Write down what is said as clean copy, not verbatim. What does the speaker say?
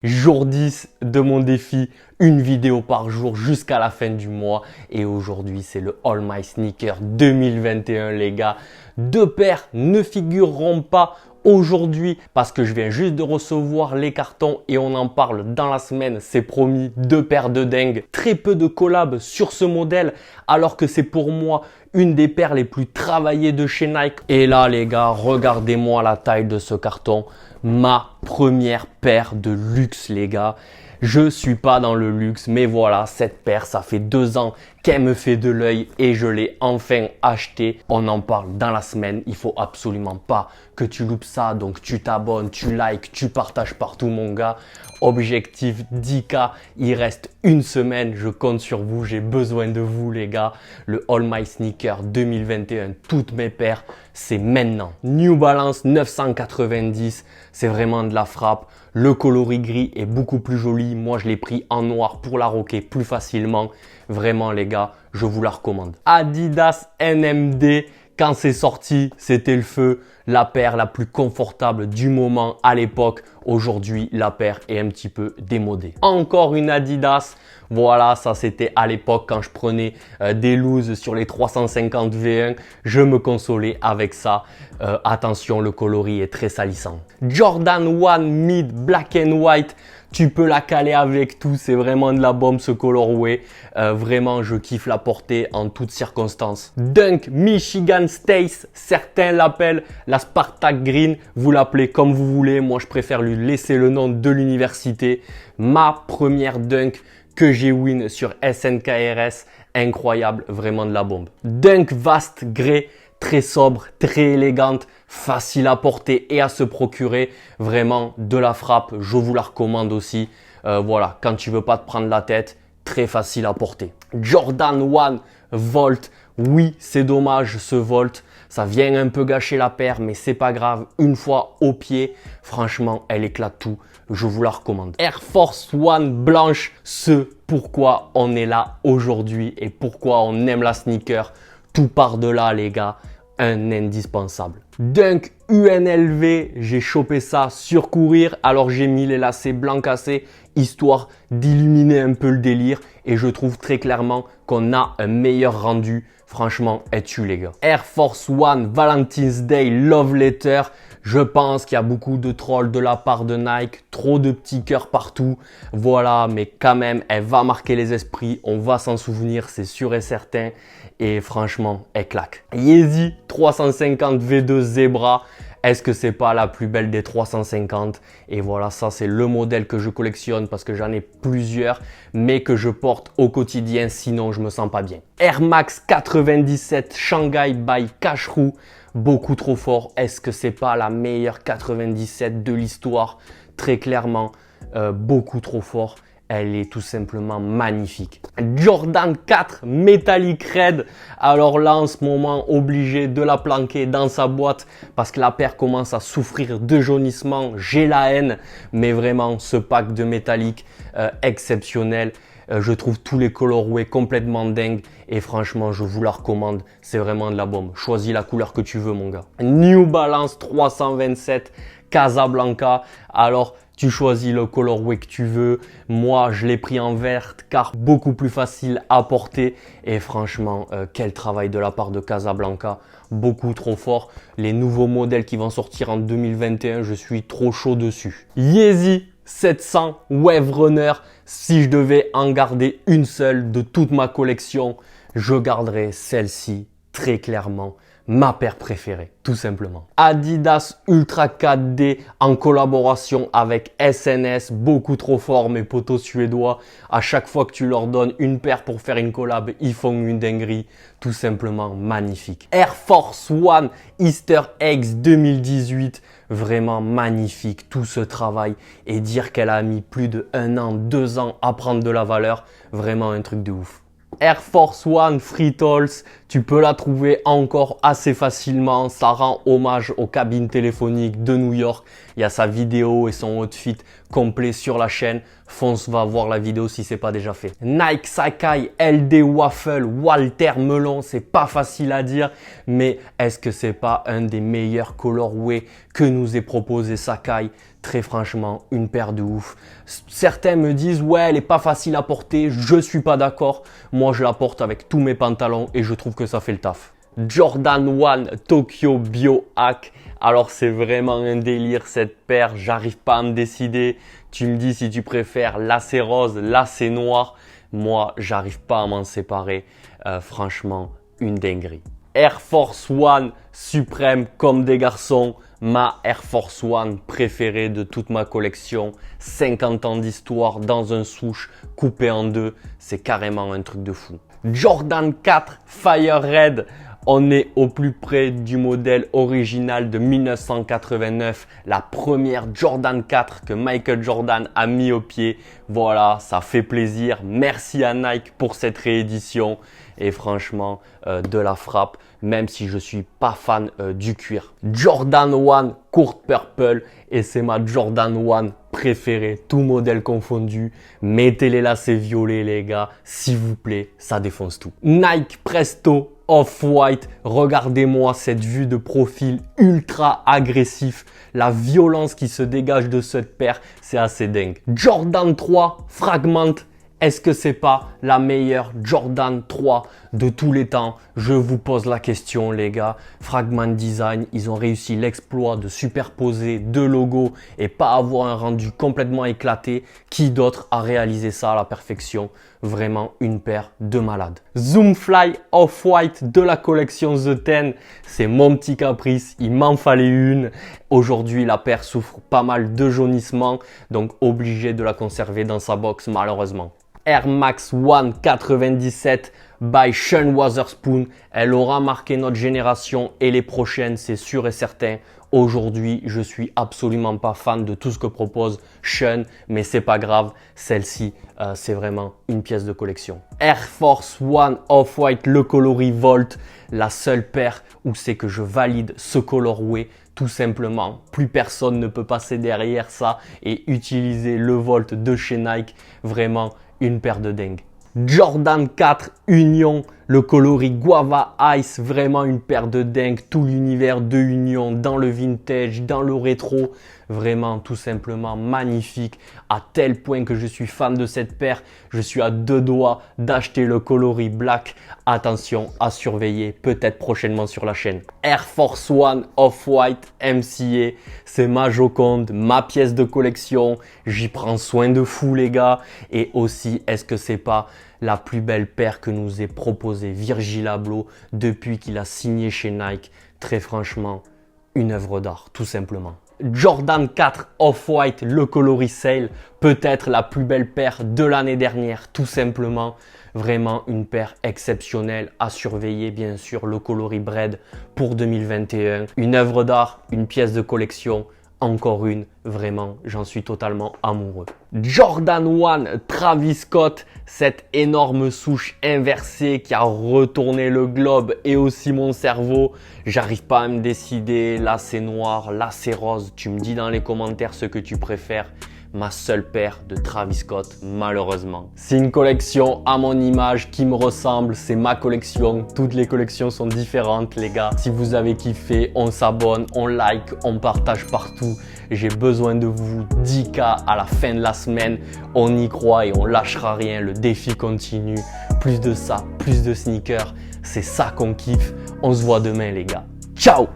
Jour 10 de mon défi, une vidéo par jour jusqu'à la fin du mois. Et aujourd'hui, c'est le All My Sneaker 2021, les gars. Deux paires ne figureront pas aujourd'hui parce que je viens juste de recevoir les cartons et on en parle dans la semaine. C'est promis, deux paires de dingue. Très peu de collabs sur ce modèle alors que c'est pour moi une des paires les plus travaillées de chez Nike. Et là, les gars, regardez-moi la taille de ce carton. Ma première paire de luxe, les gars. Je suis pas dans le luxe, mais voilà, cette paire, ça fait 2 ans qu'elle me fait de l'œil et je l'ai enfin achetée. On en parle dans la semaine. Il faut absolument pas que tu loupes ça. Donc tu t'abonnes, tu likes, tu partages partout, mon gars. Objectif 10K, il reste une semaine. Je compte sur vous, j'ai besoin de vous, les gars. Le All My Sneaker 2021, toutes mes paires, c'est maintenant. New Balance 990, c'est vraiment de la frappe. Le coloris gris est beaucoup plus joli. Moi, je l'ai pris en noir pour la rocker plus facilement. Vraiment, les gars, je vous la recommande. Adidas NMD, quand c'est sorti, c'était le feu. La paire la plus confortable du moment à l'époque. Aujourd'hui, la paire est un petit peu démodée. Encore une Adidas. Voilà, ça c'était à l'époque quand je prenais des looses sur les 350 V1. Je me consolais avec ça. Attention, le coloris est très salissant. Jordan 1 Mid Black and White. Tu peux la caler avec tout, c'est vraiment de la bombe ce colorway. Vraiment, je kiffe la porter en toutes circonstances. Dunk Michigan Stace, certains l'appellent la Spartak Green. Vous l'appelez comme vous voulez. Moi, je préfère lui laisser le nom de l'université. Ma première dunk que j'ai win sur SNKRS. Incroyable, vraiment de la bombe. Dunk Vast Grey. Très sobre, très élégante, facile à porter et à se procurer. Vraiment de la frappe, je vous la recommande aussi. Voilà, quand tu veux pas te prendre la tête, très facile à porter. Jordan 1 Volt, oui c'est dommage ce Volt. Ça vient un peu gâcher la paire, mais c'est pas grave. Une fois au pied, franchement, elle éclate tout. Je vous la recommande. Air Force One blanche, ce pourquoi on est là aujourd'hui et pourquoi on aime la sneaker. Tout par de là, les gars, un indispensable. Dunk UNLV, j'ai chopé ça sur courir, alors j'ai mis les lacets blancs cassés, histoire d'illuminer un peu le délire. Et je trouve très clairement qu'on a un meilleur rendu. Franchement, elle tue, les gars. Air Force One Valentine's Day Love Letter. Je pense qu'il y a beaucoup de trolls de la part de Nike, trop de petits cœurs partout. Voilà, mais quand même, elle va marquer les esprits. On va s'en souvenir, c'est sûr et certain. Et franchement, elle claque. Yeezy 350 V2 Zebra. Est-ce que c'est pas la plus belle des 350? Et voilà, ça c'est le modèle que je collectionne parce que j'en ai plusieurs, mais que je porte au quotidien, sinon je me sens pas bien. Air Max 97 Shanghai by Kashrou, beaucoup trop fort. Est-ce que c'est pas la meilleure 97 de l'histoire? Très clairement, beaucoup trop fort. Elle est tout simplement magnifique. Jordan 4 Metallic Red. Alors là, en ce moment, obligé de la planquer dans sa boîte parce que la paire commence à souffrir de jaunissement. J'ai la haine, mais vraiment, ce pack de métallique exceptionnel. Je trouve tous les colorways complètement dingues et franchement, je vous la recommande. C'est vraiment de la bombe. Choisis la couleur que tu veux, mon gars. New Balance 327 Casablanca. Alors, tu choisis le colorway que tu veux. Moi, je l'ai pris en verte car beaucoup plus facile à porter. Et franchement, quel travail de la part de Casablanca. Beaucoup trop fort. Les nouveaux modèles qui vont sortir en 2021, je suis trop chaud dessus. Yeezy 700 Wave Runner. Si je devais en garder une seule de toute ma collection, je garderais celle-ci très clairement. Ma paire préférée, tout simplement. Adidas Ultra 4D en collaboration avec SNS, beaucoup trop fort mes potos suédois. À chaque fois que tu leur donnes une paire pour faire une collab, ils font une dinguerie, tout simplement magnifique. Air Force One Easter Eggs 2018, vraiment magnifique tout ce travail et dire qu'elle a mis plus de 1 an, 2 ans à prendre de la valeur, vraiment un truc de ouf. Air Force One Free Talks, tu peux la trouver encore assez facilement. Ça rend hommage aux cabines téléphoniques de New York. Il y a sa vidéo et son outfit complet sur la chaîne. Fonce, va voir la vidéo si c'est pas déjà fait. Nike Sacai LD Waffle Walter Melon, c'est pas facile à dire, mais est-ce que c'est pas un des meilleurs colorways que nous ait proposé Sacai? Très franchement, une paire de ouf. Certains me disent ouais, elle est pas facile à porter, je suis pas d'accord. Moi, je la porte avec tous mes pantalons et je trouve que ça fait le taf. Jordan 1 Tokyo Biohack. Alors c'est vraiment un délire cette paire, j'arrive pas à me décider. Tu me dis si tu préfères lacet rose, lacet noir. Moi, j'arrive pas à m'en séparer. Franchement, une dinguerie. Air Force One suprême comme des garçons. Ma Air Force One préférée de toute ma collection. 50 ans d'histoire dans un souche coupé en deux. C'est carrément un truc de fou. Jordan 4 Fire Red. On est au plus près du modèle original de 1989, la première Jordan 4 que Michael Jordan a mis au pied. Voilà, ça fait plaisir. Merci à Nike pour cette réédition et franchement de la frappe, même si je suis pas fan du cuir. Jordan 1 Court Purple et c'est ma Jordan 1 préférée, tout modèle confondu. Mettez les lacets violets les gars, s'il vous plaît, ça défonce tout. Nike Presto Off-White, regardez-moi cette vue de profil ultra agressif. La violence qui se dégage de cette paire, c'est assez dingue. Jordan 3 Fragment. Est-ce que c'est pas la meilleure Jordan 3 de tous les temps? Je vous pose la question les gars. Fragment Design, ils ont réussi l'exploit de superposer deux logos et pas avoir un rendu complètement éclaté. Qui d'autre a réalisé ça à la perfection? Vraiment une paire de malades. Zoomfly Off-White de la collection The 10. C'est mon petit caprice, il m'en fallait une. Aujourd'hui, la paire souffre pas mal de jaunissement, donc obligé de la conserver dans sa box malheureusement. Air Max One 97 by Sean Wotherspoon. Elle aura marqué notre génération et les prochaines, c'est sûr et certain. Aujourd'hui, je suis absolument pas fan de tout ce que propose Sean, mais c'est pas grave. Celle-ci, c'est vraiment une pièce de collection. Air Force One Off-White, le coloris Volt. La seule paire où c'est que je valide ce colorway. Tout simplement, plus personne ne peut passer derrière ça et utiliser le Volt de chez Nike. Vraiment une paire de dingue. Jordan 4 Union, le coloris Guava Ice, vraiment une paire de dingue. Tout l'univers de Union dans le vintage, dans le rétro, vraiment tout simplement magnifique. À tel point que je suis fan de cette paire, je suis à deux doigts d'acheter le coloris Black. Attention à surveiller, peut-être prochainement sur la chaîne. Air Force One Off-White MCA, c'est ma Joconde, ma pièce de collection. J'y prends soin de fou les gars. Et aussi, est-ce que c'est pas la plus belle paire que nous ait proposé Virgil Abloh depuis qu'il a signé chez Nike? Très franchement, une œuvre d'art, tout simplement. Jordan 4 Off-White, le coloris Sail, peut-être la plus belle paire de l'année dernière, tout simplement. Vraiment une paire exceptionnelle à surveiller, bien sûr, le coloris Bread pour 2021. Une œuvre d'art, une pièce de collection. Encore une, vraiment, j'en suis totalement amoureux. Jordan 1 Travis Scott, cette énorme souche inversée qui a retourné le globe et aussi mon cerveau. J'arrive pas à me décider, là c'est noir, là c'est rose. Tu me dis dans les commentaires ce que tu préfères. Ma seule paire de Travis Scott, malheureusement. C'est une collection à mon image qui me ressemble, c'est ma collection. Toutes les collections sont différentes les gars. Si vous avez kiffé, on s'abonne, on like, on partage partout. J'ai besoin de vous, 10K à la fin de la semaine. On y croit et on lâchera rien, le défi continue. Plus de ça, plus de sneakers, c'est ça qu'on kiffe. On se voit demain les gars. Ciao!